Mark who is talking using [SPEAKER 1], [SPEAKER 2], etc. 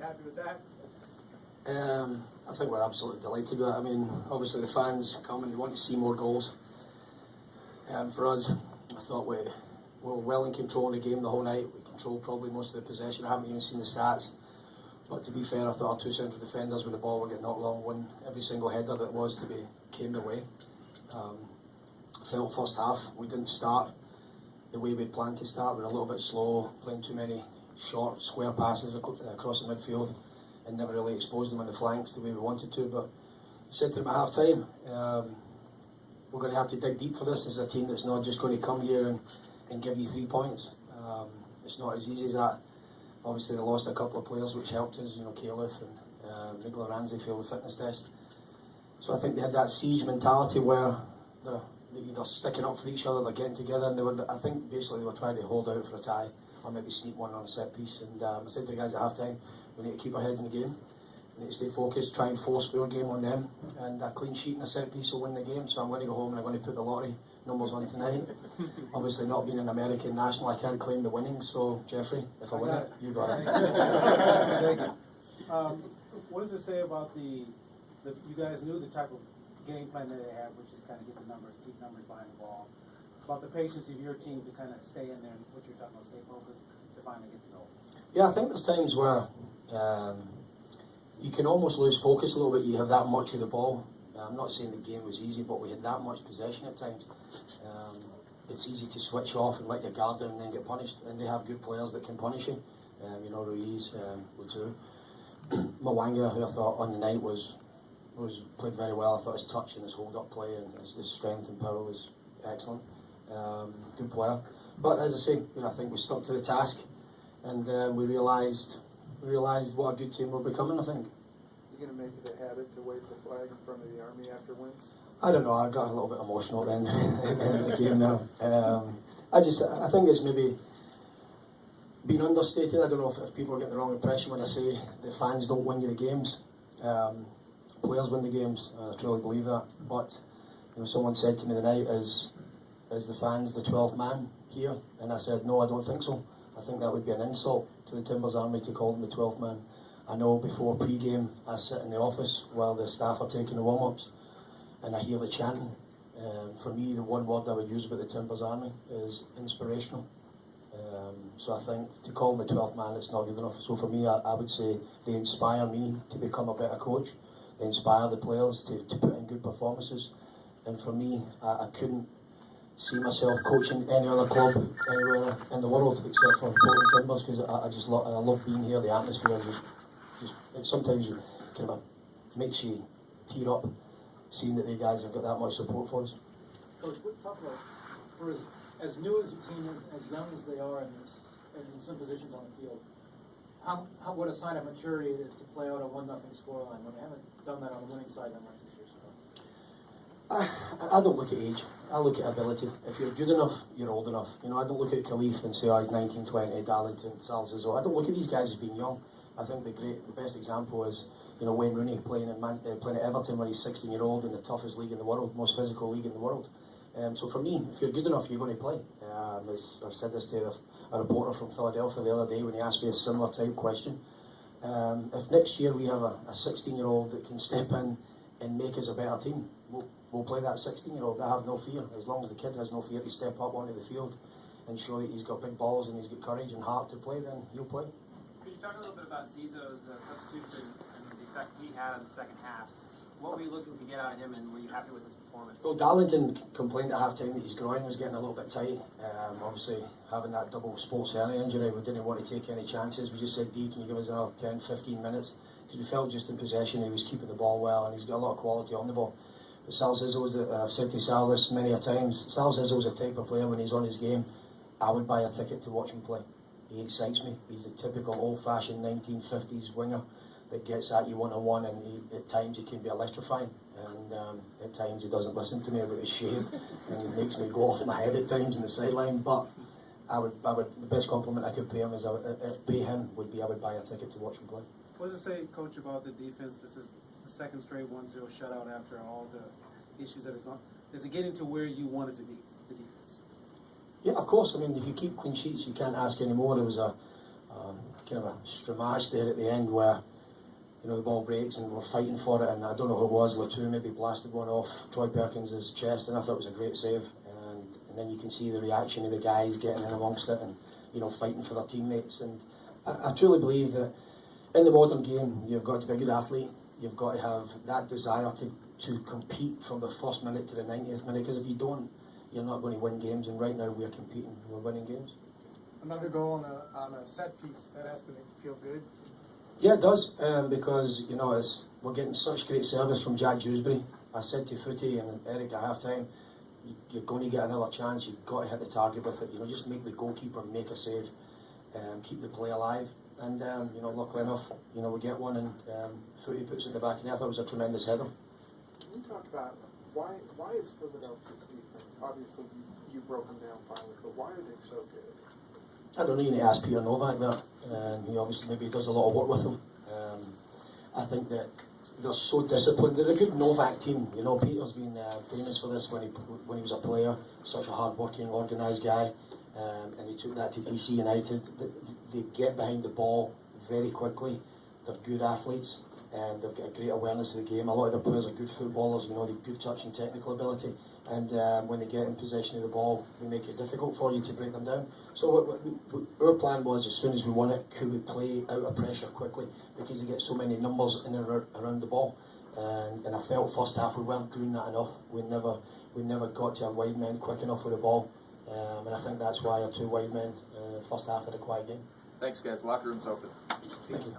[SPEAKER 1] happy with that?
[SPEAKER 2] I think we're absolutely delighted with it. I mean, obviously the fans come and they want to see more goals. For us, I thought we were well in control of the game the whole night. We controlled probably most of the possession. I haven't even seen the stats. But to be fair, I thought our two central defenders with the ball were getting knocked long, won every single header that was to be came their way. I felt first half we didn't start the way we planned to start. We were a little bit slow, playing too many short square passes across the midfield and never really exposed them on the flanks the way we wanted to. But I said to them at half time, we're going to have to dig deep for this. This is a team that's not just going to come here and give you 3 points. It's not as easy as that. Obviously they lost a couple of players which helped us, Caleb and Miguel Aranzi failed the fitness test. So I think they had that siege mentality where they're either sticking up for each other, they're getting together, and I think basically they were trying to hold out for a tie or maybe sneak one on a set piece. And I said to the guys at half time, we need to keep our heads in the game. We need to stay focused, try and force our game on them, and a clean sheet and a set piece will win the game. So I'm going to go home and I'm going to put the lottery numbers on tonight. Obviously, not being an American national, I can't claim the winnings. So Jeffrey, if I win it, you got it.
[SPEAKER 1] What does it say about you guys knew the type of game plan that they had, which is kind of get the numbers, keep numbers behind the ball, about the patience of your team to kind of stay in there and what you're talking about, stay focused to finally get the goal?
[SPEAKER 2] Yeah, I think there's times where you can almost lose focus a little bit. You have that much of the ball. I'm not saying the game was easy, but we had that much possession at times. It's easy to switch off and let your guard down and then get punished. And they have good players that can punish you. Ruiz, Lutu. Mwanga, who I thought on the night was played very well. I thought his touch and his hold-up play and his strength and power was excellent. Good player. But as I say, I think we stuck to the task, and we realised what a good team we're becoming. I think.
[SPEAKER 3] You're going to make it a habit to wave the flag in front of the Army after wins?
[SPEAKER 2] I don't know. I got a little bit emotional then in the game now. I think it's maybe been understated. I don't know if people get the wrong impression when I say the fans don't win you the games. Players win the games. I truly believe that. But someone said to me tonight, "Is the fans the 12th man here?" And I said, "No, I don't think so. I think that would be an insult to the Timbers Army to call them the 12th man." I know before pre-game I sit in the office while the staff are taking the warm-ups and I hear the chanting. For me, the one word I would use about the Timbers Army is inspirational. So I think to call them the 12th man, it's not good enough. So for me, I would say they inspire me to become a better coach. They inspire the players to put in good performances. And for me, I couldn't see myself coaching any other club anywhere in the world except for Portland Timbers, because I love being here. The atmosphere sometimes it kind of makes you tear up seeing that the guys have got that much support for us.
[SPEAKER 4] Coach, talk about, for as new as your team is, as young as they are in some positions on the field, what a sign of maturity it is to play out a 1-0 scoreline when they haven't done that on the winning side that much this year. So.
[SPEAKER 2] I don't look at age. I look at ability. If you're good enough, you're old enough. I don't look at Khalif and say, he's 19, 20, Darlington, Salzizzo. I don't look at these guys as being young. I think the best example is, Wayne Rooney playing at Everton when he's 16-year-old in the toughest league in the world, most physical league in the world. So for me, if you're good enough, you're going to play. I've said this to a reporter from Philadelphia the other day when he asked me a similar type question. If next year we have a 16-year-old that can step in and make us a better team, we'll play that 16-year-old. I have no fear. As long as the kid has no fear to step up onto the field and show that he's got big balls and he's got courage and heart to play, then he'll play.
[SPEAKER 5] Could you talk a little bit about Zizzo's substitution and the effect he had in the second half? What were you looking to get out of him, and were you happy with his performance?
[SPEAKER 2] Well, Darlington complained at half time that his groin was getting a little bit tight. Obviously, having that double sports hernia injury, we didn't want to take any chances. We just said, D, can you give us another 10, 15 minutes? Because we felt just in possession, he was keeping the ball well, and he's got a lot of quality on the ball. But Sal Zizzo, I've said to Sal this many a times, Sal Zizzo is a type of player when he's on his game, I would buy a ticket to watch him play. He excites me. He's the typical old-fashioned 1950s winger that gets at you one-on-one, and at times he can be electrifying, and at times he doesn't listen to me about his shave, and he makes me go off my head at times in the sideline. But I would the best compliment I could pay him would be I would buy a ticket to watch him play.
[SPEAKER 1] What does it say, Coach, about the defense? This is the second straight 1-0 shutout after all the issues that have gone. Is it getting to where you want it to be, the defense?
[SPEAKER 2] Yeah, of course. I mean, if you keep clean sheets, you can't ask any more. There was kind of a stramash there at the end where, you know, the ball breaks and we're fighting for it, and I don't know who it was, Latu maybe blasted one off Troy Perkins' chest, and I thought it was a great save. And then you can see the reaction of the guys getting in amongst it and, you know, fighting for their teammates. And I truly believe that in the modern game, you've got to be a good athlete. You've got to have that desire to compete from the first minute to the 90th minute, because if you don't, you're not going to win games. And right now we're competing, we're winning games.
[SPEAKER 6] Another goal on a set piece, that has to make you feel good.
[SPEAKER 2] Yeah, it does, because, you know, we're getting such great service from Jack Dewsbury. I said to Footy and Eric at half time, you're going to get another chance, you've got to hit the target with it. You know, just make the goalkeeper make a save, keep the play alive. And, you know, luckily enough, you know, we get one, and Footy puts it in the back of the net. I thought it was a tremendous header.
[SPEAKER 3] Can you talk about why is Philadelphia's defense, obviously you broke them down finally, but why are they so good?
[SPEAKER 2] I don't know, you need to ask Peter Novak that. He obviously maybe does a lot of work with them. I think that they're so disciplined. They're a good Novak team. You know, Peter's been famous for this when he was a player, such a hard-working, organised guy, and he took that to DC United. They get behind the ball very quickly. They're good athletes, and they've got a great awareness of the game. A lot of the players are good footballers. You know, they've good touch and technical ability. And when they get in possession of the ball, they make it difficult for you to break them down. So our plan was, as soon as we won it, could we play out of pressure quickly, because they get so many numbers in and around the ball. And I felt first half we weren't doing that enough. We never got to our wide men quick enough with the ball. And I think that's why our two wide men first half had a quiet game.
[SPEAKER 7] Thanks, guys. Locker room's open.
[SPEAKER 2] Thank you.